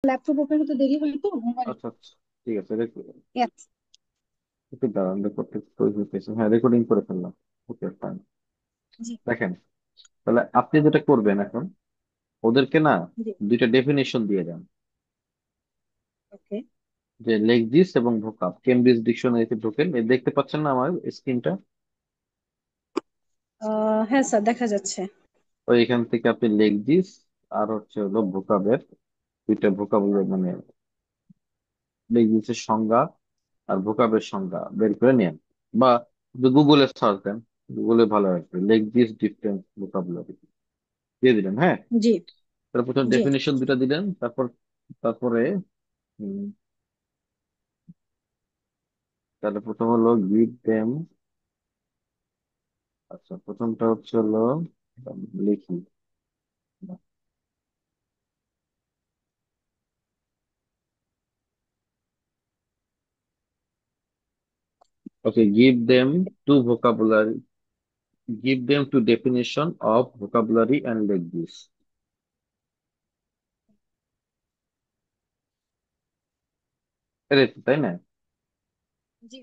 Laptop open হতে দেরি হয় তো মোবাইল। আচ্ছা আচ্ছা, ঠিক আছে। Yes, একটু দাঁড়ান, রেকর্ড তৈরি হইতেছে। হ্যাঁ, রেকর্ডিং করে ফেললাম। ওকে, ফাইন। জি। দেখেন, তাহলে আপনি যেটা করবেন এখন, ওদেরকে না জি। দুইটা ডেফিনেশন দিয়ে দেন, ওকে। যে লেক্সিস এবং ভোকাব। কেমব্রিজ ডিকশনারিতে ঢোকেন, দেখতে পাচ্ছেন না আমার স্ক্রিনটা? হ্যাঁ স্যার, দেখা যাচ্ছে। ওই এখান থেকে আপনি লেক্সিস আর হচ্ছে হলো ভোকাবের দুইটা ভোকাবুলারি, মানে লেক্সিসের সংজ্ঞা আর ভোকাবের সংজ্ঞা বের করে নেন, বা গুগলে সার্চ দেন, গুগলে ভালো আসবে লেক্সিস ডিফারেন্স ভোকাবুলারি, দিয়ে দিলেন। হ্যাঁ, জি। তারপর প্রথম জি। ডেফিনেশন দুটা দিলেন, তারপরে উম, তাহলে প্রথম হলো গিভ দেম। আচ্ছা, প্রথমটা হচ্ছে হলো, লিখি। Okay, to vocabulary give them to definition of vocabulary and language। এটাই তো, তাই না? জি।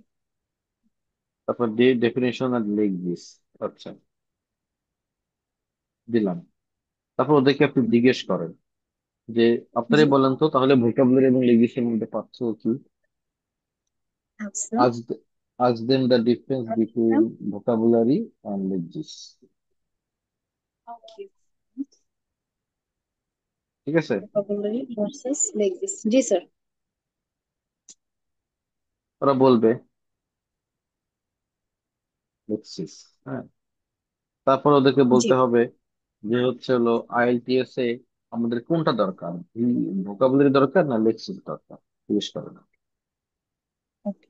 তারপর ডেফিনেশন আর লেঙ্গুয়েজ। আচ্ছা, দিলাম। তারপর ওদেরকে আপনি জিজ্ঞেস করেন যে, জি। আপনারাই বলেন তো তাহলে ভোকাবুলারি এবং ল্যাঙ্গুয়েজের মধ্যে পার্থক্য কি। আচ্ছা। Ask ask them the difference between vocabulary and language. Okay. ঠিক আছে? ভোকাবুলারি ভার্সেস লেক্সিস, জি স্যার। ওরা বলবে লেক্সিস। হ্যাঁ, তারপর ওদেরকে জি। বলতে হবে যে হচ্ছে হলো আইএলটিএস এ আমাদের কোনটা দরকার, ভোকাবুলারি দরকার না লেক্সিস দরকার, জিজ্ঞেস করে না। ওকে।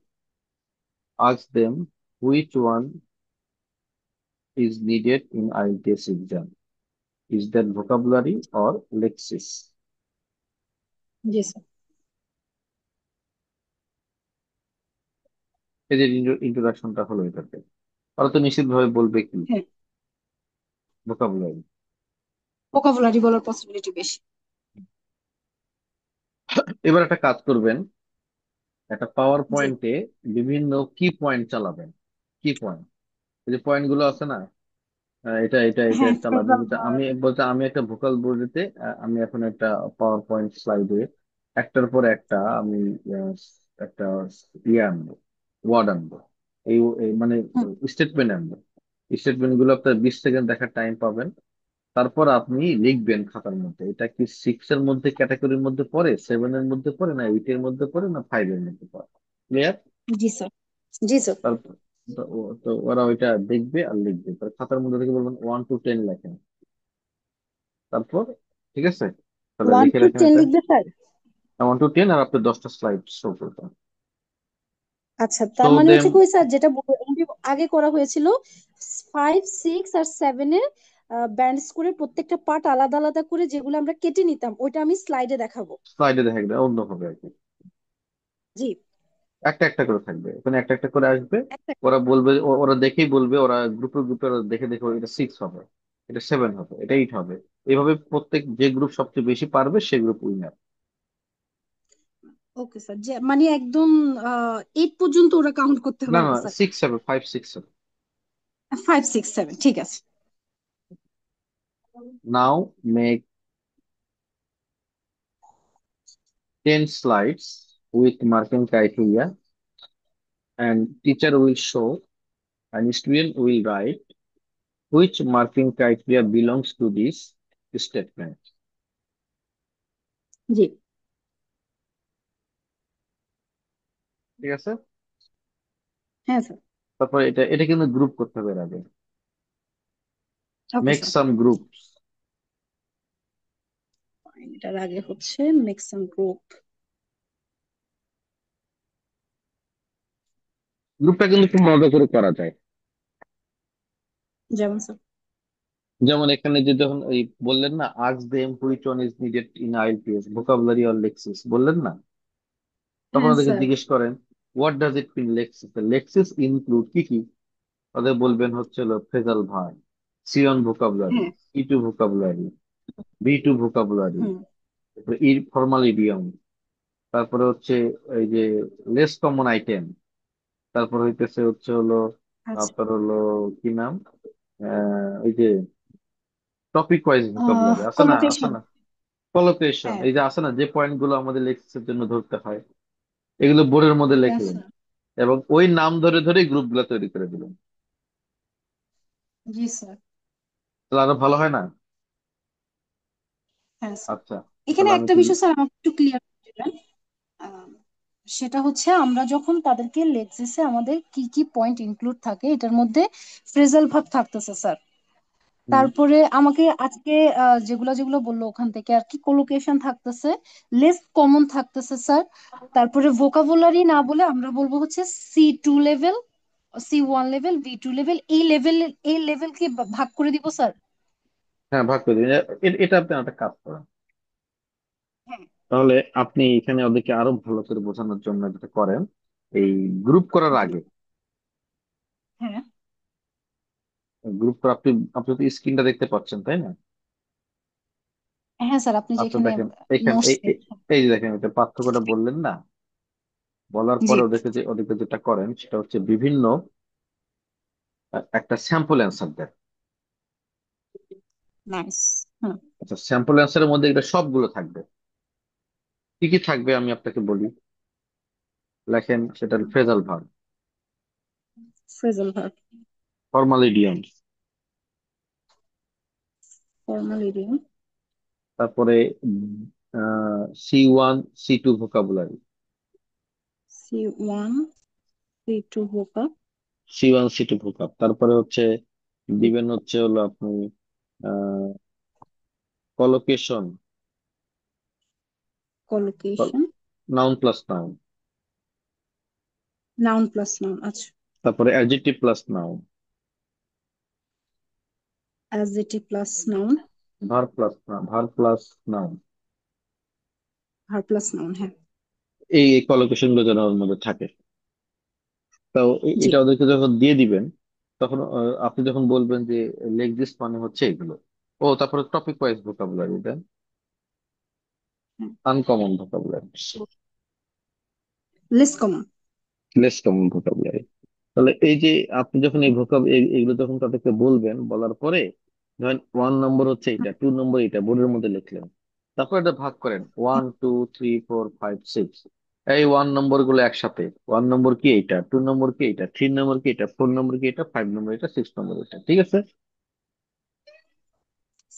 Ask them which one is needed in IELTS exam. Is that vocabulary or lexis? G sir. এই যে ইন্ট্রোডাকশনটা হলো এটাতে, ওরা তো নিশ্চিত ভাবে বলবে কি হ্যাঁ, ভোকাবুলারি। ভোকাবুলারি বলার পসিবিলিটি বেশি। এবার একটা কাজ করবেন, একটা পাওয়ার জি। পয়েন্টে বিভিন্ন কি পয়েন্ট চালাবেন। কি পয়েন্ট, এই যে পয়েন্ট গুলো আছে না, এটা এটা এটা হ্যাঁ, চালাবেন। ফেজাল যেটা বার। আমি বলতে, আমি একটা ভোকাল বোর্ডেতে, আমি এখন একটা পাওয়ার পয়েন্ট স্লাইডে একটার পর একটা আমি আহ, একটা ইয়ে আনবো, ওয়ার্ড আনবো, মানে হুম। স্টেটমেন্ট আনবো। স্টেটমেন্ট গুলো আপনার 20 সেকেন্ড দেখার টাইম পাবেন। তারপর আপনি লিখবেন খাতার মধ্যে, এটা কি সিক্স এর মধ্যে ক্যাটাগরির মধ্যে পড়ে, সেভেন এর মধ্যে পড়ে, না এইট এর মধ্যে পড়ে, না ফাইভ এর মধ্যে পড়ে। ক্লিয়ার? জি স্যার। জি স্যার। তারপর তো ওরা ওইটা দেখবে আর লিখবে, তার খাতার মধ্যে থেকে বলবেন 1 to 10 লেখেন। তারপর, ঠিক আছে, তাহলে ওয়ান লিখে টু রাখেন টেন এটা। লিখবে স্যার? 1 to 10, আর আপনি 10টা স্লাইড শো করবেন। আচ্ছা, শো তার মানে দেম। হচ্ছে কি স্যার, যেটা আগে করা হয়েছিল, 5, 6 আর 7-এর ব্যান্ডস করে প্রত্যেকটা পার্ট আলাদা আলাদা করে যেগুলো আমরা কেটে নিতাম, ওইটা আমি স্লাইডে দেখাবো। স্লাইডে দেখা যাবে অন্য হবে আর কি। জি। একটা একটা করে থাকবে, ওখানে একটা একটা করে আসবে। একটা। ওরা বলবে, ওরা দেখেই বলবে, ওরা গ্রুপে গ্রুপে ওরা দেখে দেখে এটা সিক্স হবে, এটা সেভেন হবে, এটা এইট হবে। এইভাবে প্রত্যেক যে গ্রুপ সবচেয়ে বেশি পারবে সে গ্রুপ উইনার। ওকে স্যার, যে মানে একদম 8 পর্যন্ত ওরা কাউন্ট করতে না পারবে না, স্যার? 6 হবে, 5 6 হবে। 5, 6, 7, ঠিক আছে। Now make 10 slides with marking criteria, and teacher will show and student will write which marking criteria belongs to this statement। জি। ঠিক আছে? হ্যাঁ স্যার। তারপর এটা এটা কিন্তু গ্রুপ করতে হবে এর আগে। Okay make sir. Some groups. এটার আগে হচ্ছে মেক সাম গ্রুপ। গ্রুপটা কিন্তু খুব মজা করে করা যায়। যেমন স্যার? যেমন এখানে যে যখন ওই বললেন না, ask them which one is needed in IELTS, vocabulary or lexis বললেন না, তখন হ্যাঁ ওদেরকে স্যার। জিজ্ঞেস করেন what does it mean lexis. Lexis include কি কি, ওদের বলবেন হচ্ছে হলো phrasal verb, C one vocabulary, হ্যাঁ। E two vocabulary, B two vocabulary, hmm. Informal idiom, তারপরে হচ্ছে এই যে লেস কমন আইটেম, তারপর হইতেছে হচ্ছে হলো আচ্ছা। আপনার হলো কি নাম, ওই যে টপিক ওয়াইজ ভোকাবুলারি আছে না, আছে কলোকেশন। না, কলোকেশন, হ্যাঁ। এই যে আছে না, যে পয়েন্ট গুলো আমাদের লেকচারের জন্য ধরতে হয়, এগুলো বোর্ডের মধ্যে হ্যাঁ লিখলেন স্যার। এবং ওই নাম ধরে ধরে গ্রুপ গুলো তৈরি করে দিলেন। জি স্যার। তাহলে আরো ভালো হয় না? হ্যাঁ স্যার। আচ্ছা, এখানে তাহলে আমি একটা কি, বিষয় স্যার আমাকে একটু ক্লিয়ার করে দিবেন। আহ, সেটা হচ্ছে আমরা যখন তাদেরকে লেক্সিসে আমাদের কি কি পয়েন্ট ইনক্লুড থাকে এটার মধ্যে ফ্রেজাল ভাব থাকতেছে স্যার। হুম, তারপরে আমাকে আজকে যেগুলো যেগুলো বললো ওখান থেকে আর কি কোলোকেশন থাকতেছে, লেস কমন থাকতেছে স্যার। তারপরে ভোকাবুলারি না বলে আমরা বলবো হচ্ছে C2 level, C1 level, B2 level, এই লেভেল কি ভাগ করে দিব স্যার? হ্যাঁ ভাগ করে দিন। এটা আপনি একটা কাজ করেন, হ্যাঁ। তাহলে আপনি এখানে ওদেরকে আরো ভালো করে বোঝানোর জন্য যেটা করেন, এই গ্রুপ করার জি। আগে, হ্যাঁ। গ্রুপ করা আপনি, আপনি তো স্ক্রিনটা দেখতে পাচ্ছেন তাই না? হ্যাঁ স্যার, আপনি আচ্ছা যেখানে দেখেন, এখানে নোটস। এই যে দেখেন, এটা পার্থক্যটা বললেন না, বলার জি। পরে ওদেরকে যেটা করেন সেটা হচ্ছে বিভিন্ন একটা স্যাম্পল অ্যান্সার দেন। নাইস। হুম। আচ্ছা, স্যাম্পল অ্যান্সারের মধ্যে এটা সবগুলো থাকবে। কি কি থাকবে আমি আপনাকে বলি। লেখেন সেটা phrasal verb, phrasal verb. Formal idioms, formal idiom. তারপরে C1 C2 vocabulary, C1, C2 ভোকাব। C1 C2 ভোকাব, তারপরে হচ্ছে দিবেন হচ্ছে হলো আপনি collocation, collocation. Noun plus noun, noun plus noun, আচ্ছা। তারপরে adjective plus noun, adjective plus noun. Verb plus noun, verb plus noun, হ্যাঁ। এই কলোকেশন গুলো যেন ওর মধ্যে থাকে। তো জি। এটা ওদেরকে যখন দিয়ে দিবেন, তখন আপনি যখন বলবেন যে লেগ দিস মানে হচ্ছে এগুলো, ও তারপরে topic wise vocabulary then, uncommon vocabulary, less common. Less common vocabulary. তাহলে এই যে আপনি যখন এই এগুলো যখন তাদেরকে বলবেন, বলার পরে ধরেন 1 নম্বর হচ্ছে এটা, 2 নম্বর এটা বোর্ডের মধ্যে লিখলেন, তারপর এটা ভাগ করেন 1 2 3 4 5 6, এই 1 নম্বর গুলো একসাথে, 1 নম্বর কি এইটা, 2 নম্বর কি এইটা, 3 নম্বর কি এটা, 4 নম্বর কি এটা, 5 নম্বর এটা, 6 নম্বর এটা, ঠিক আছে?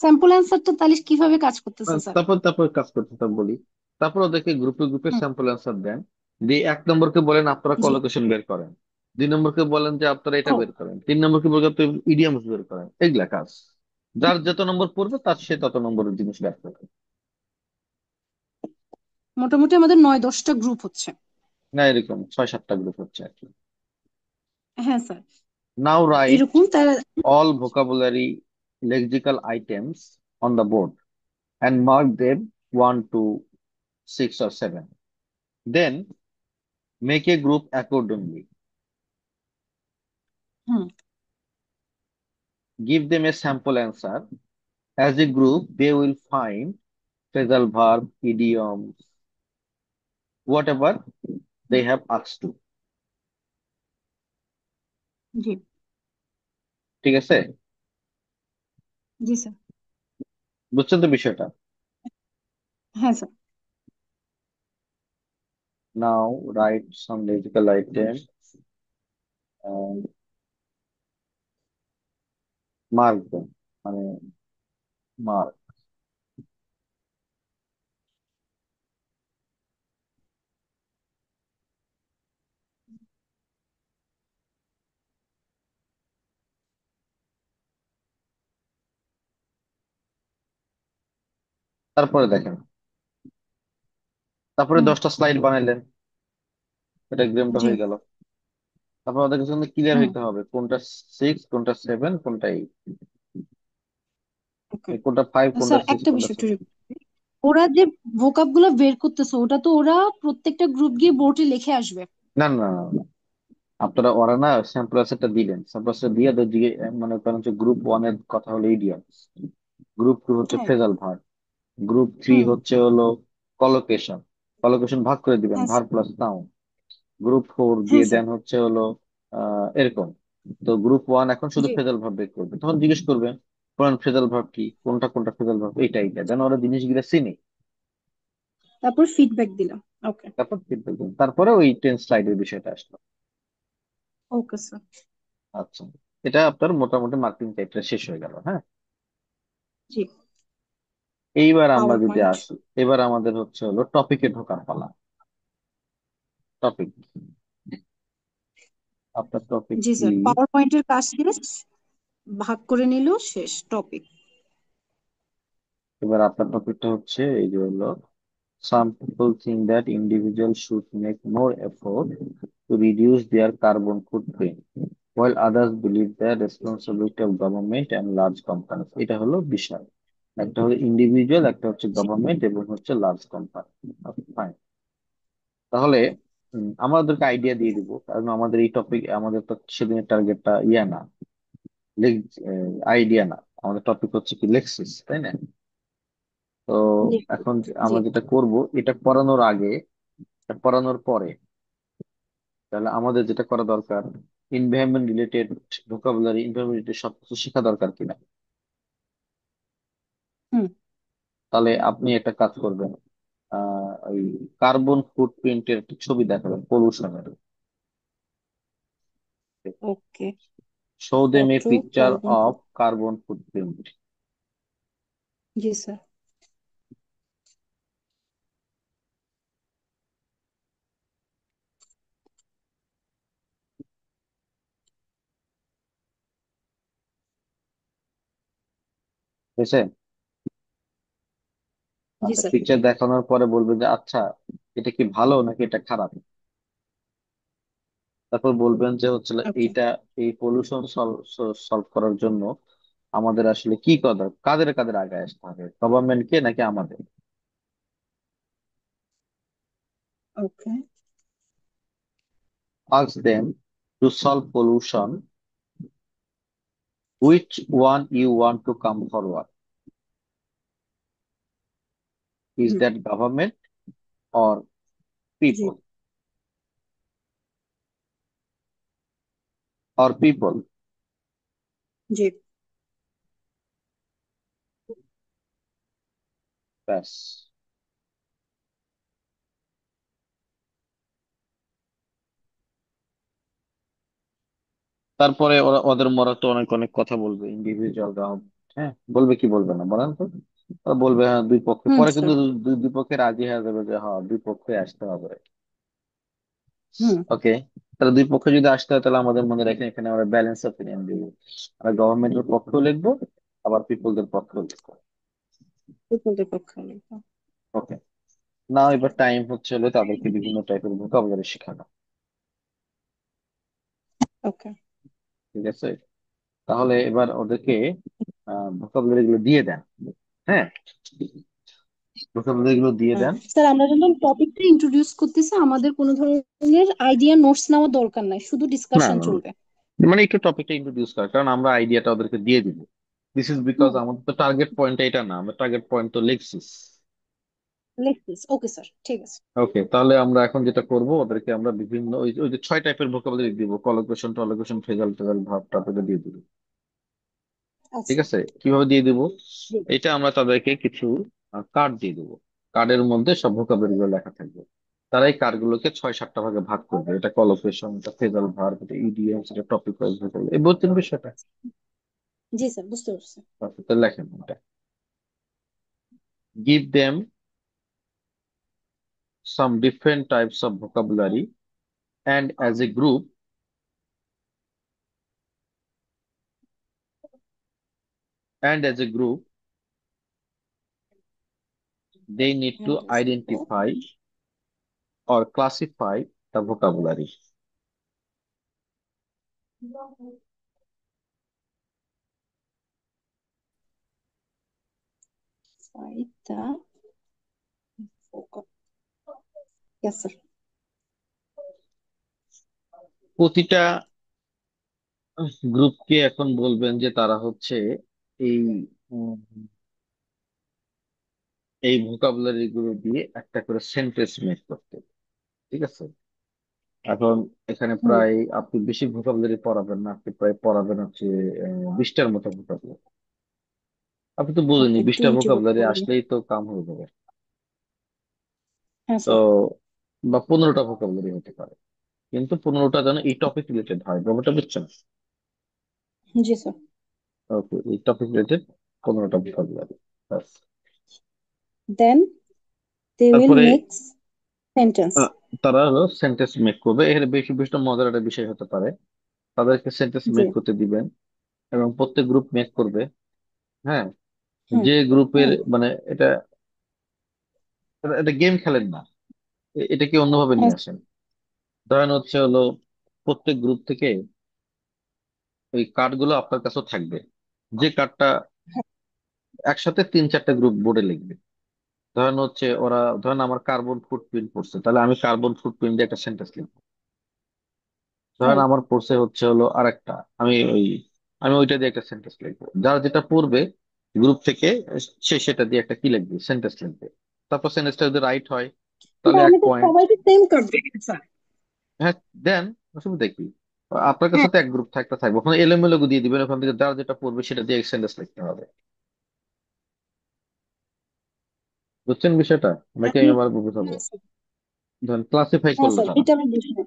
স্যাম্পল অ্যান্সারটা তাহলে কিভাবে কাজ করতেছে স্যার? তারপর তারপর কাজ করতে তা বলি। তারপর ওদেরকে গ্রুপে গ্রুপে হুম। স্যাম্পল অ্যান্সার দেন, দিয়ে 1 নম্বরকে বলেন আপনারা জি। কলোকেশন বের করেন, 2 নম্বরকে বলেন যে আপনারা এটা ও। বের করেন, 3 নম্বরকে বলেন আপনি ইডিয়মস বের করেন, এগুলা কাজ। যার যত নম্বর পড়বে তার সে তত নম্বরের জিনিস বের করবে। মোটামুটি আমাদের 9-10টা গ্রুপ হচ্ছে। না, এরকম 6 7টা গ্রুপ হচ্ছে আর কি। হ্যাঁ স্যার। নাও রাইট এরকম তার। all vocabulary lexical items on the board and mark them 1 to 6 or 7. Then make a group accordingly. Hmm. Give them a sample answer. As a group, they will find phrasal verb, idioms, whatever they hmm. have asked to. জি। ঠিক আছে? জি sir. বুঝছেন তো বিষয়টা? হ্যাঁ sir. Now write some lexical items and mark them. মানে mark. তারপরে দেখেন, তারপরে হুম। 10টা স্লাইড বানাইলেন, এটা এক্সামটা জি। হয়ে গেল। তারপর ওদের কাছে ক্লিয়ার হুম। হইতে হবে কোনটা 6 কোনটা 7 কোনটা 8, ওকে। কোনটা 5 কোনটা স্যার 6 একটা কোনটা বিষয় একটু 7। ওরা যে ভোকাব গুলো বের করতেছে ওটা তো ওরা প্রত্যেকটা গ্রুপ গিয়ে বোর্ডে লিখে আসবে। না না না না, আপনারা ওরা না স্যাম্পল সেটটা দিলেন, স্যাম্পল সেট দিয়ে তো মনে করেন যে গ্রুপ 1 এর কথা হলো ইডিয়মস, গ্রুপ 2 হচ্ছে হ্যাঁ। ফ্রেজাল ভার্ব, গ্রুপ থ্রি হুম। হচ্ছে হলো কলোকেশন। কলোকেশন ভাগ করে দিবেন, হ্যাঁ ভার sir. Plus noun. Group four হ্যাঁ দিয়ে স্যার। দেন হচ্ছে হলো এরকম। তো গ্রুপ ওয়ান এখন শুধু জি। ফ্রেজাল ভার্ব বের করবে, তখন জিজ্ঞেস করবে কোন ফ্রেজাল ভার্ব কি, কোনটা কোনটা ফ্রেজাল ভার্ব, এইটা যেন ওরা জিনিসগুলো চিনি। তারপর ফিডব্যাক দিলাম। ওকে। তারপর feedback দিন। তারপরে ওই 10 স্লাইডের বিষয়টা আসলো। Okay sir. আচ্ছা, এটা আপনার মোটামুটি মার্কিং টাইপটা শেষ হয়ে গেল, হ্যাঁ। জি। এইবার আমরা পাওয়ার যদি পয়েন্ট। আসি, এবার আমাদের হচ্ছে হলো টপিকে ঢোকার পালা। টপিক, আপনার টপিক জি কি? স্যার, পাওয়ার পয়েন্টের কাজ শেষ, ভাগ করে নিল, শেষ টপিক। এবার আপনার টপিকটা হচ্ছে এই যে হলো, some people think that individuals should make more effort to reduce their carbon footprint, while others believe the responsibility of government and large companies. এটা হলো বিষয়। একটা হলো ইন্ডিভিজুয়াল, একটা হচ্ছে জি। গভর্নমেন্ট এবং হচ্ছে লার্জ কোম্পানি। ফাইন। তাহলে আমাদেরকে আইডিয়া দিয়ে দিব, কারণ আমাদের এই টপিক, আমাদের তো সেদিনের টার্গেটটা ইয়া না, আইডিয়া না, আমাদের টপিক হচ্ছে কি লেক্সিস, তাই না? তো এখন জি। আমরা যেটা করব, এটা পড়ানোর আগে, এটা পড়ানোর পরে, তাহলে আমাদের যেটা করা দরকার, environment related vocabulary, environment related সবকিছু শেখা দরকার কিনা। হুম। তাহলে আপনি একটা কাজ করবেন, ওই কার্বন ফুটপ্রিন্টের একটা ছবি দেখাবেন, পলিউশনের। Okay. Show them a photo picture carbon. Of carbon footprint. জি স্যার। বুঝছেন? জি আচ্ছা, স্যার। পিকচার দেখানোর পরে বলবে যে আচ্ছা, এটা কি ভালো নাকি এটা খারাপ। তারপর বলবেন যে হচ্ছে ওকে। এইটা, এই পলিউশন সলভ করার জন্য আমাদের আসলে কি করা, কাদের কাদের আগে আসতে হবে, গভর্নমেন্টকে নাকি আমাদের। ওকে। Ask them to solve pollution. Which one you want to come forward? Is hmm. that government or G. people? Or people? জি। ব্যাস। তারপরে ওদের মরা তো অনেক অনেক কথা বলবে, ইন্ডিভিজুয়াল গভর্নমেন্ট, হ্যাঁ বলবে কি বলবে না বলেন তো। ওরা বলবে হ্যাঁ দুই পক্ষে, হুম পরে কিন্তু স্যার। দুই পক্ষে রাজি হয়ে যাবে যে হ্যাঁ দুই পক্ষে আসতে হবে। হুম। ওকে, তাহলে দুই পক্ষে যদি আসতে হয় তাহলে আমাদের মনে রাখেন এখানে আমরা ব্যালেন্স অপিনিয়ন দিব। আমরা গভর্নমেন্টের পক্ষেও লিখবো, আবার পিপলদের পক্ষেও লিখবো। বিপদের পক্ষে লিখবো। ওকে, না এবার টাইম হচ্ছে হলো তাদেরকে বিভিন্ন টাইপের ভোকাবুলারি শেখানো। ওকে। ঠিক আছে, তাহলে এবার ওদেরকে ভোকাবুলারি গুলো দিয়ে দেন। হ্যাঁ, ভোকাবুলারি গুলো দিয়ে দেন। স্যার, আমরা যখন টপিকটা ইন্ট্রোডিউস করতেছি, আমাদের কোনো ধরনের আইডিয়া নোটস নেওয়ার দরকার নাই, শুধু না ডিসকাশন না না, চলবে। মানে একটু টপিকটা ইন্ট্রোডিউস করা, কারণ আমরা আইডিয়াটা ওদেরকে দিয়ে দিব। দিস ইজ বিকজ হুম। আমাদের তো টার্গেট পয়েন্ট এটা না, আমাদের টার্গেট পয়েন্ট তো লেক্সিস। লেটস। ওকে স্যার, ঠিক আছে। ওকে, তাহলে আমরা এখন যেটা করব, ওদেরকে আমরা বিভিন্ন ওই যে 6 টাইপের ভোকাবুলারি দিব, কলোকেশন টলোকেশন ফ্রেজাল টেজাল ভার্ব টাইপের দিয়ে দিব। ঠিক আচ্ছা। আছে, কিভাবে দিয়ে দিব? জি। এটা আমরা তাদেরকে কিছু কার্ড দিয়ে দেবো। কার্ডের মধ্যে সব ভোকাবুলারি গুলো লেখা থাকবে। তারা এই কার্ড গুলোকে 6-7টা ভাগে ভাগ করবে, এটা কলোকেশন, এটা ফ্রেজাল ভার্ব, এটা ইডিয়মস, এটা টপিক ওয়াইজ ভোকাবুলারি, এই বুঝছেন বিষয়টা? জি স্যার, বুঝতে পারছি। আচ্ছা, তাহলে লেখেন এটা। Give them some different types of vocabulary, and as a group, and as a group, they need to identify or classify the vocabulary. ফাইদা। Yes sir. প্রতিটা গ্রুপকে এখন বলবেন যে তারা হচ্ছে এই এই ভোকাবুলারি গুলো দিয়ে একটা করে সেন্টেন্স মেক করতে। ঠিক আছে? এখন এখানে হুম। প্রায় আপনি বেশি ভোকাবুলারি পড়াবেন না, আপনি প্রায় পড়াবেন হচ্ছে 20টার মতো ভোকাবুলারি। আপনি তো বলেনি ওকে, 20টা 2 মিনিট ওয়েট ভোকাবুলারি করুন। আসলেই তো কাম হয়ে যাবে। হ্যাঁ তো স্যার। বা 15টা ভোকাবুলারি হতে পারে, কিন্তু 15টা যেন এই টপিক রিলেটেড হয়, ব্যাপারটা বুঝছেন? জি স্যার। ওকে, এই টপিক রিলেটেড 15টা ভোকাবুলারি। দেন দে উইল তারপরে মেক সেন্টেন্স। আহ, তারা হলো সেন্টেন্স মেক করবে। এখানে বেশি বেশি মজার একটা বিষয় হতে পারে, তাদেরকে সেন্টেন্স জি। মেক করতে দিবেন এবং প্রত্যেক গ্রুপ মেক করবে। হ্যাঁ, হুম। যে গ্রুপের হুম। মানে এটা এটা গেম খেলেন না, এটাকে অন্যভাবে হ্যাঁ। নিয়ে আসেন। ধরেন হচ্ছে হলো প্রত্যেক গ্রুপ থেকে ওই কার্ডগুলো আপনার কাছেও থাকবে। যে কার্ডটা একসাথে 3-4টা গ্রুপ বোর্ডে লিখবে। ধরেন হচ্ছে ওরা, ধরেন আমার কার্বন ফুটপ্রিন্ট পড়ছে, তাহলে আমি কার্বন ফুটপ্রিন্ট দিয়ে একটা সেন্টেন্স লিখবো। ধরেন হ্যাঁ। আমার পড়ছে হচ্ছে হলো আরেকটা, আমি ওই আমি ওইটা দিয়ে একটা সেন্টেন্স লিখবো। যার যেটা পড়বে গ্রুপ থেকে, সে সেটা দিয়ে একটা কি লিখবে, সেন্টেন্স লিখবে। তারপর সেন্টেন্সটা যদি রাইট হয় কিন্তু তাহলে এক আমি তো পয়েন্ট। সবাইকে সেম কার্ড দিই স্যার। হ্যাঁ, দেন, অসুবিধা কি? আপনার কাছে হ্যাঁ। তো এক গ্রুপ থাকতে থাকবে, ওখানে এলোমেলো দিয়ে দিবেন, ওখান থেকে যার যেটা পড়বে সেটা দিয়ে সেন্টেন্স লিখতে হবে। বুঝছেন বিষয়টা নাকি আমি আমি আবার বুঝাবো? হ্যাঁ স্যার। ধরেন ক্লাসিফাই হ্যাঁ করলো স্যার, তারা, এটা আমি বুঝি না।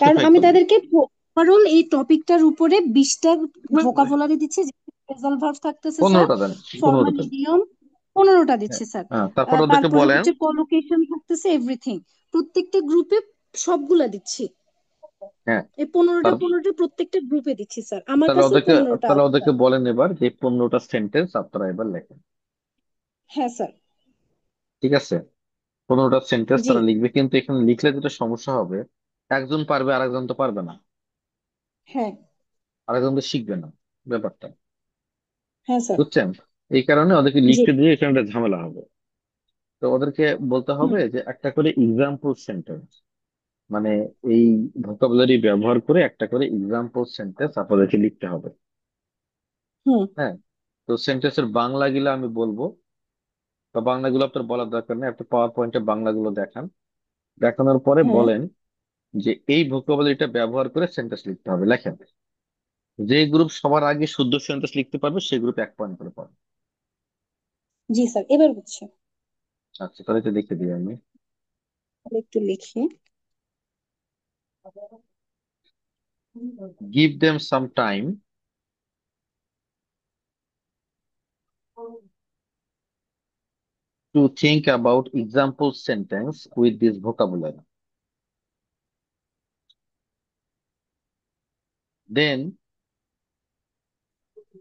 কারণ ক্লাসিফাই আমি করলো। তাদেরকে ওভারঅল এই টপিকটার উপরে 20টা ভোকাবুলারি দিচ্ছি, ফ্রেজাল ভার্ব থাকতেছে স্যার, 15টা দেন, ফর্মাল 15টা দেন। ইডিয়ম 15টা হ্যাঁ, দিচ্ছি স্যার। হ্যাঁ, তারপর ওদেরকে তারপরে বলেন। হচ্ছে কলোকেশন থাকতেছে, এভরিথিং প্রত্যেকটা গ্রুপে সবগুলা দিচ্ছি। হ্যাঁ, এই 15টা তার 15টা প্রত্যেকটা গ্রুপে দিচ্ছি স্যার, আমার কাছেও 15টা তাহলে আছে ওদেরকে স্যার। বলেন এবার যে 15টা সেন্টেন্স আপনারা এবার লেখেন। হ্যাঁ স্যার। ঠিক আছে? 15টা সেন্টেন্স জি। তারা লিখবে, কিন্তু এখানে লিখলে যেটা সমস্যা হবে, একজন পারবে আরেকজন তো পারবে না, হ্যাঁ। আরেকজন তো শিখবে না ব্যাপারটা। হ্যাঁ স্যার। বুঝছেন? এই কারণে ওদেরকে জি। লিখতে দিয়ে এখানে একটা ঝামেলা হবে। তো ওদেরকে বলতে হুম। হবে যে একটা করে এক্সাম্পল সেন্টেন্স, মানে এই ভোকাবুলারি ব্যবহার করে একটা করে এক্সাম্পল সেন্টেন্স আপনাদেরকে লিখতে হবে। হুম। হ্যাঁ, তো সেন্টেন্সের বাংলা গুলো আমি বলবো, বা বাংলাগুলো আপনার বলার দরকার নেই, আপনি পাওয়ার পয়েন্টে বাংলাগুলো দেখান। দেখানোর পরে হ্যাঁ। বলেন যে এই ভোকাবুলারিটা ব্যবহার করে সেন্টেন্স লিখতে হবে, লেখেন। যে গ্রুপ সবার আগে শুদ্ধ সেন্টেন্স লিখতে পারবে সেই গ্রুপ 1 পয়েন্ট করে পাবে। জি স্যার, এবার বুঝছি। আচ্ছা, তাহলে এটা দেখতে দিই আমি। তাহলে একটু লিখি। Give them some time to think about example sentence with this vocabulary. Then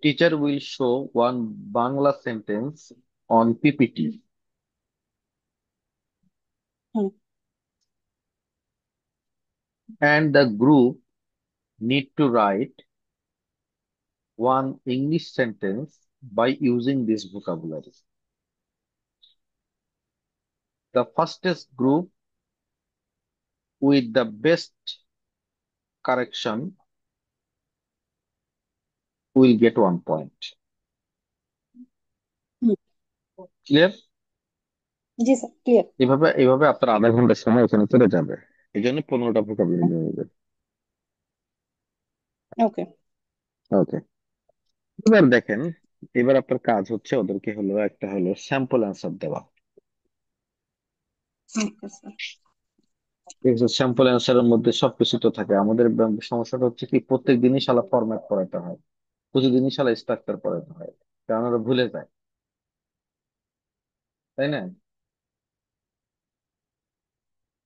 teacher will show one Bangla sentence on PPT, hmm. and the group need to write one English sentence by using this vocabulary. The fastest group with the best correction will get 1 point. Hmm. Clear? G sir, clear. এভাবে এভাবে আপনার আধা ঘন্টা সময় ওখানে চলে যাবে। এই জন্য 15টা ভোকাবুলারি নেবে। ওকে। ওকে, এবার দেখেন, এবার আপনার কাজ হচ্ছে ওদেরকে হলো একটা হলো স্যাম্পল অ্যান্সার দেওয়া। Okay sir. স্যাম্পল অ্যান্সারের মধ্যে সবকিছু তো থাকে। আমাদের সমস্যাটা হচ্ছে কি, প্রত্যেক দিনই শালা ফরম্যাট পড়াতে হয়, প্রতিদিনই শালা স্ট্রাকচার পড়াতে হয়, কারণ ওরা ভুলে যায়, তাই না?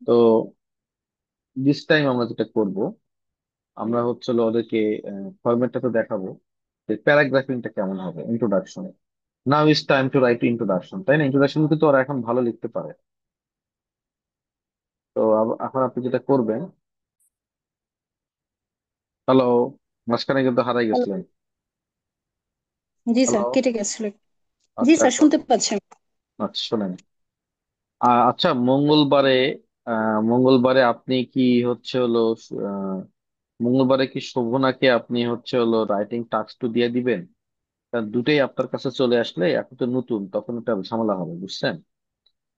তো দিস টাইম আমরা যেটা করব, আমরা হচ্ছে হলো ওদেরকে ফরম্যাটটা তো দেখাবো যে প্যারাগ্রাফিংটা কেমন হবে ইন্ট্রোডাকশনে। Now is time to write introduction, তাই না? ইন্ট্রোডাকশন কিন্তু ওরা এখন ভালো লিখতে পারে। তো এখন আপনি যেটা করবেন, হ্যালো, মাঝখানে কিন্তু হারাই হ্যালো। গেছিলেন। জি স্যার, হ্যালো। কেটে গেছিল। জি আচ্ছা, স্যার, এখন শুনতে পাচ্ছেন। আচ্ছা শোনেন। আচ্ছা, মঙ্গলবারে আপনি কি হচ্ছে হলো আহ, মঙ্গলবারে কি শোভনাকে আপনি হচ্ছে হলো রাইটিং টাস্ক টু দিয়ে দিবেন? কারণ দুটোই আপনার কাছে চলে আসলে এখন তো নতুন, তখন এটা ঝামেলা হবে, বুঝছেন?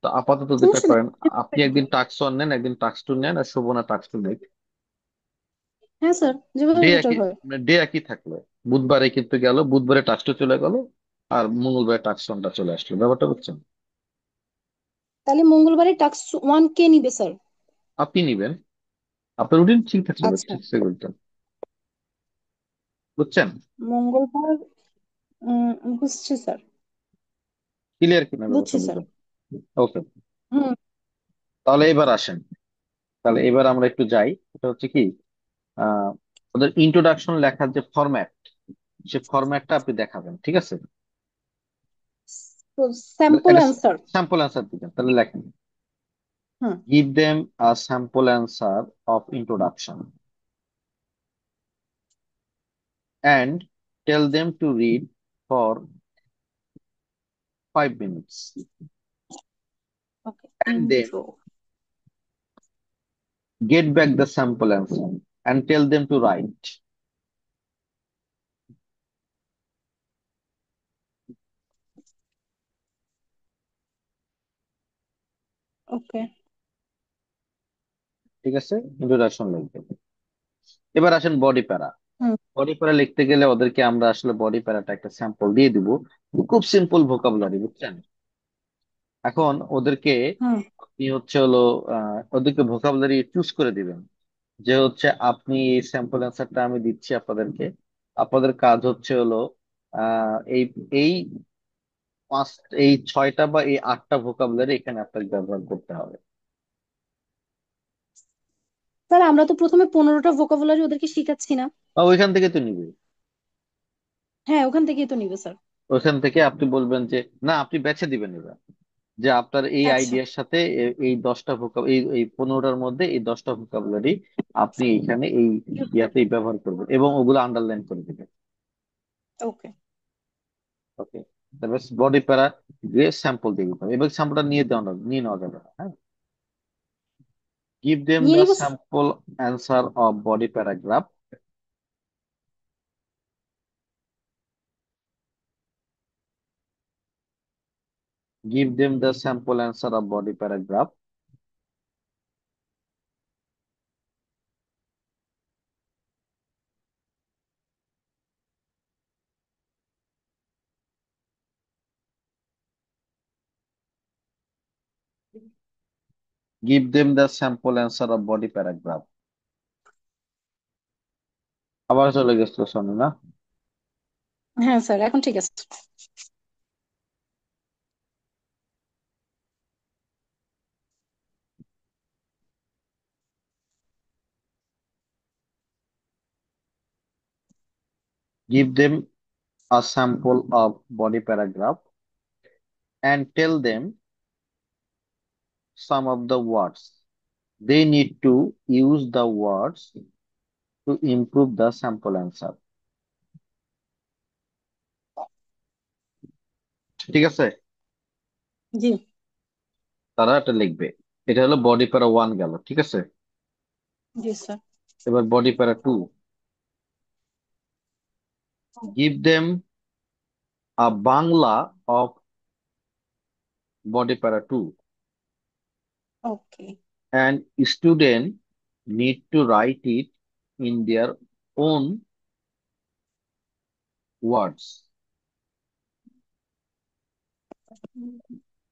তো আপাতত যেটা সমস্যা নেই। করেন, আপনি একদিন টাস্ক ওয়ান নেন, একদিন টাস্ক টু নেন, আর শোভনা টাস্ক টু নেন। হ্যাঁ স্যার, যেভাবে ডে বেটার একই, হয়। ডে একই থাকলো। বুধবারে কিন্তু গেল, বুধবারে টাস্ক টু চলে গেল, আর মঙ্গলবারে টাস্ক ওয়ানটা চলে আসলো, ব্যাপারটা বুঝছেন? তাহলে মঙ্গলবারে টাস্ক 1 কে নিবে স্যার? আপনি নিবেন, আপনার রুটিন ঠিক থাকলে আচ্ছা, ঠিক সে করতেন, বুঝছেন? মঙ্গলবার। বুঝছি স্যার। ক্লিয়ার কিনা ব্যাপারটা বুঝছি স্যার। বুঝলেন? ওকে। হুম। তাহলে এবার আসেন, তাহলে এবার আমরা একটু যাই। এটা হচ্ছে কি, আহ ওদের ইন্ট্রোডাকশন লেখার যে ফরম্যাট, সে ফরম্যাটটা আপনি দেখাবেন, ঠিক আছে? তো স্যাম্পল একটা অ্যান্সার। স্যাম্পল অ্যান্সার দিবেন, তাহলে লেখেন, হুম। give them a sample answer of introduction and tell them to read for 5 minutes, okay, and then intro. get back the sample answer and tell them to write. ওকে। ঠিক আছে, introduction লিখবেন। এবার আসেন body প্যারা। হুম। Body প্যারা লিখতে গেলে ওদেরকে আমরা আসলে বডি প্যারাটা একটা স্যাম্পল দিয়ে দিব, খুব সিম্পল ভোকাবুলারি, বুঝছেন? এখন ওদেরকে হুম। আপনি হচ্ছে হলো ওদেরকে ভোকাবুলারি চুজ করে দিবেন, যে হচ্ছে আপনি এই স্যাম্পল অ্যান্সারটা আমি দিচ্ছি আপনাদেরকে, আপনাদের কাজ হচ্ছে হলো এই এই পাঁচ, এই ছয়টা বা এই আটটা ভোকাবুলারি এখানে আপনাকে ব্যবহার করতে হবে। স্যার, আমরা তো প্রথমে 15টা ভোকাবুলারি ওদেরকে শিখাচ্ছি না? বা ওইখান থেকে তো নিবে, হ্যাঁ, ওখান থেকেই তো নিবে স্যার। ওইখান থেকে আপনি বলবেন যে না, আপনি বেছে দিবেন এবার, যে আপনার এই আচ্ছা। আইডিয়ার সাথে এই 10টা ভোকাব, এই 15টার মধ্যে এই 10টা ভোকাবুলারি আপনি এখানে এই ইয়াতেই ব্যবহার করবেন, এবং ওগুলো আন্ডারলাইন করে দিবেন। ওকে। ওকে, তারপর বডি প্যারা দিয়ে স্যাম্পল দিয়ে দিতে হবে, এবার স্যাম্পলটা নিয়ে নেওয়া যাবে না, হ্যাঁ? Give them নিয়ে the নিব। sample answer of body paragraph. Give them the sample answer of body paragraph. Give them the sample answer of body paragraph. আবার চলে গেছিল শোনো না? হ্যাঁ স্যার, এখন ঠিক আছে। Give them a sample of body paragraph and tell them some of the words. They need to use the words to improve the sample answer. ঠিক আছে, জি। তারা এটা লিখবে। এটা হলো বডি প্যারা ওয়ান গেল, ঠিক আছে? জি স্যার। এবার body para two. Give them a Bangla of body para 2, okay. and student need to write it in their own words,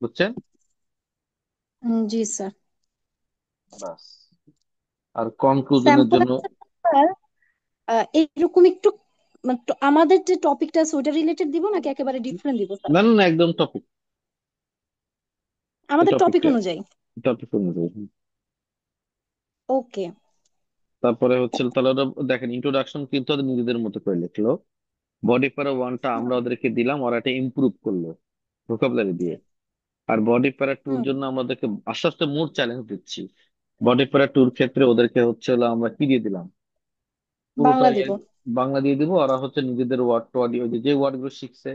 বুঝছেন? জি স্যার। বাস। আর কনক্লুশনের স্যাম্পল জন্য স্যার, এইরকম একটু মানে আমাদের যে টপিকটা আছে ওটা রিলেটেড দিব নাকি একেবারে ডিফারেন্ট দিব স্যার? না না না, একদম টপিক, এই আমাদের টপিক টপিকটা, অনুযায়ী। টপিক অনুযায়ী। ওকে। তারপরে হচ্ছে তাহলে ওরা দেখেন, ইন্ট্রোডাকশন কিন্তু ওদের নিজেদের মতো করে লিখলো, বডি প্যারা ওয়ানটা আমরা ওদেরকে দিলাম, ওরা এটা ইমপ্রুভ করলো ভোকাবুলারি দিয়ে। আর বডি প্যারা টুর হুম। জন্য আমরা ওদেরকে আস্তে আস্তে মোর চ্যালেঞ্জ দিচ্ছি। বডি প্যারা টুর ক্ষেত্রে ওদেরকে হচ্ছে হলো আমরা কি দিয়ে দিলাম, বাংলা পুরোটাই দিব। বাংলা দিয়ে দিব, ওরা হচ্ছে নিজেদের ওয়ার্ড টোয়ার্ড ওই যে যে ওয়ার্ড গুলো শিখছে,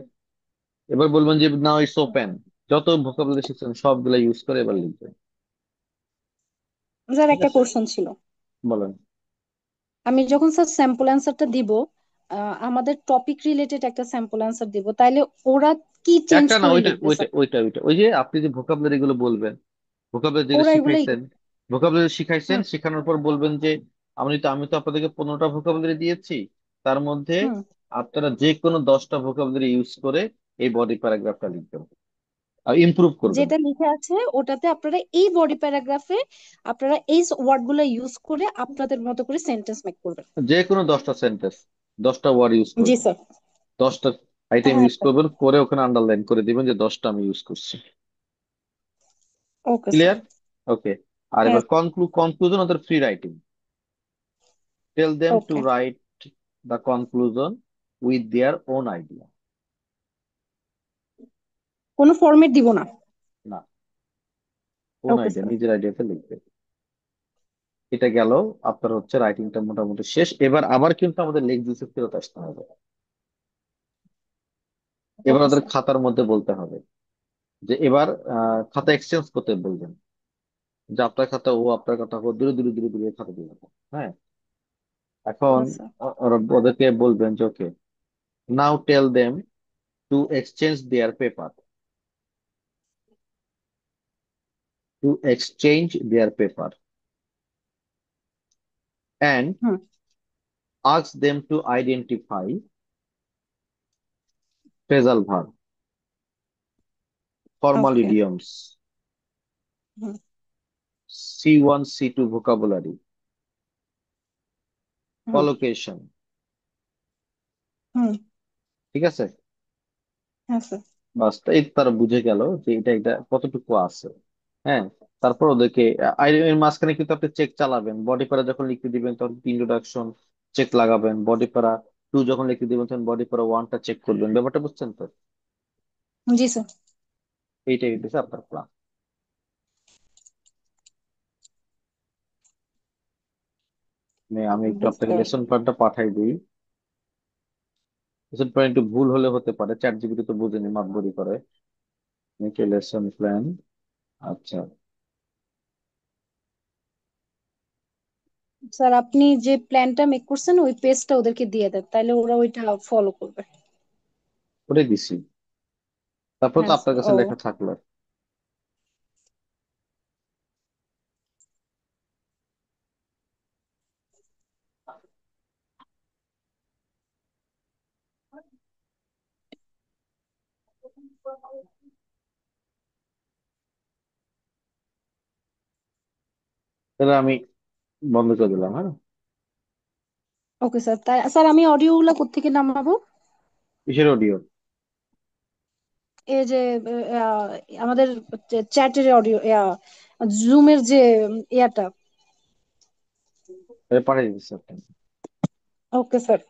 এবার বলবেন যে নাও ইটস ওপেন, যত ভোকাবুলারি শিখছেন সবগুলা ইউজ করে এবার লিখবেন। স্যার, ঠিক একটা আছে, কোশ্চেন ছিল। বলেন। আমি যখন স্যার স্যাম্পল অ্যান্সারটা দিব, আমাদের টপিক রিলেটেড একটা স্যাম্পল অ্যান্সার দিব, তাইলে ওরা কি চেঞ্জ একটা না, করে ওইটা লিখবে ওইটা স্যার? ওইটা ওইটা ওই যে আপনি যে ভোকাবুলারি গুলো বলবেন, ভোকাবুলারি যেগুলো ওরা এগুলাই। শিখাইছেন, ভোকাবুলারি শিখাইছেন, হুম শেখানোর পর বলবেন যে আমি তো আপনাদেরকে 15টা ভোকাবুলারি দিয়েছি, তার মধ্যে হুম। আপনারা যে কোনো 10টা ভোকাবুলারি ইউজ করে এই বডি প্যারাগ্রাফটা লিখবেন আর ইমপ্রুভ করবেন। যেটা লিখে আছে ওটাতে আপনারা এই বডি প্যারাগ্রাফে আপনারা এই ওয়ার্ড গুলো ইউজ করে আপনাদের মতো করে সেন্টেন্স মেক করবেন। যে কোনো 10টা সেন্টেন্স, 10টা ওয়ার্ড ইউজ জি করবেন, স্যার। 10টা আইটেম হ্যাঁ ইউজ স্যার। করবেন, করে ওখানে আন্ডারলাইন করে দিবেন যে 10টা আমি ইউজ করছি। Okay sir. ক্লিয়ার? ওকে। আর হ্যাঁ। এবার কনক্লুশন ওদের free writing, tell them to okay. Write the conclusion with their own idea. কোনো ফরম্যাট দিব না? না, ওন ওকে আইডিয়া, স্যার। নিজের আইডিয়াতে লিখবে। এটা গেল, আপনার হচ্ছে রাইটিংটা মোটামুটি শেষ। এবার আবার কিন্তু আমাদের লেকজিসে ফেরত আসতে হবে। এবার ওকে ওদের স্যার। খাতার মধ্যে বলতে হবে যে এবার খাতা এক্সচেঞ্জ করতে বলবেন, যে আপনার খাতা ও আপনার খাতা ও, দূরে দূরে দূরে দূরে খাতা দিবেন। হ্যাঁ, এখন ওকে স্যার। ওদেরকে বলবেন যে okay, now tell them to exchange their paper, to exchange their paper and hmm. ask them to identify phrasal verb, formal okay. idioms, hmm C1 C2 vocabulary, hmm collocation। Hmm. ঠিক আছে? হ্যাঁ sir. বাস, এই তারা বুঝে গেল যে এটা কতটুকু আছে। হ্যাঁ, তারপর ওদেরকে এর মাঝখানে কিন্তু আপনি চেক চালাবেন, বডি প্যারা যখন লিখতে দিবেন তখন ইন্ট্রোডাকশন চেক লাগাবেন, বডি প্যারা 2 যখন লিখতে দিবেন তখন বডি প্যারা 1টা চেক করবেন। ব্যাপারটা বুঝছেন তো? জি স্যার। এইটাই হচ্ছে আপনার প্ল্যান। আমি একটু বুঝতে আপনাকে লেসন পারলাম। প্ল্যানটা পাঠাই দিই। লেসন প্ল্যান একটু ভুল হলে হতে পারে, চ্যাট জিপিটি তো বুঝেনি, মাতবরি করে। নিচে লেসন প্ল্যান। আচ্ছা, স্যার আপনি যে প্ল্যানটা মেক করছেন ওই পেজটা ওদেরকে দিয়ে দেন, তাইলে ওরা ওইটা ফলো করবে। ওটাই দিছি। তারপর তো হ্যাঁ আপনার স্যার। কাছে ও। লেখা থাকলো। তাহলে আমি বন্ধ করে দিলাম। হ্যাঁ, ওকে স্যার। তাই স্যার আমি অডিও গুলা কোত্থেকে নামাবো? কিসের অডিও? এই যে আহ, আমাদের চ্যাটের অডিও, জুমের যে ইয়াটা। পাঠিয়ে দিচ্ছি আপনাকে। Okay sir.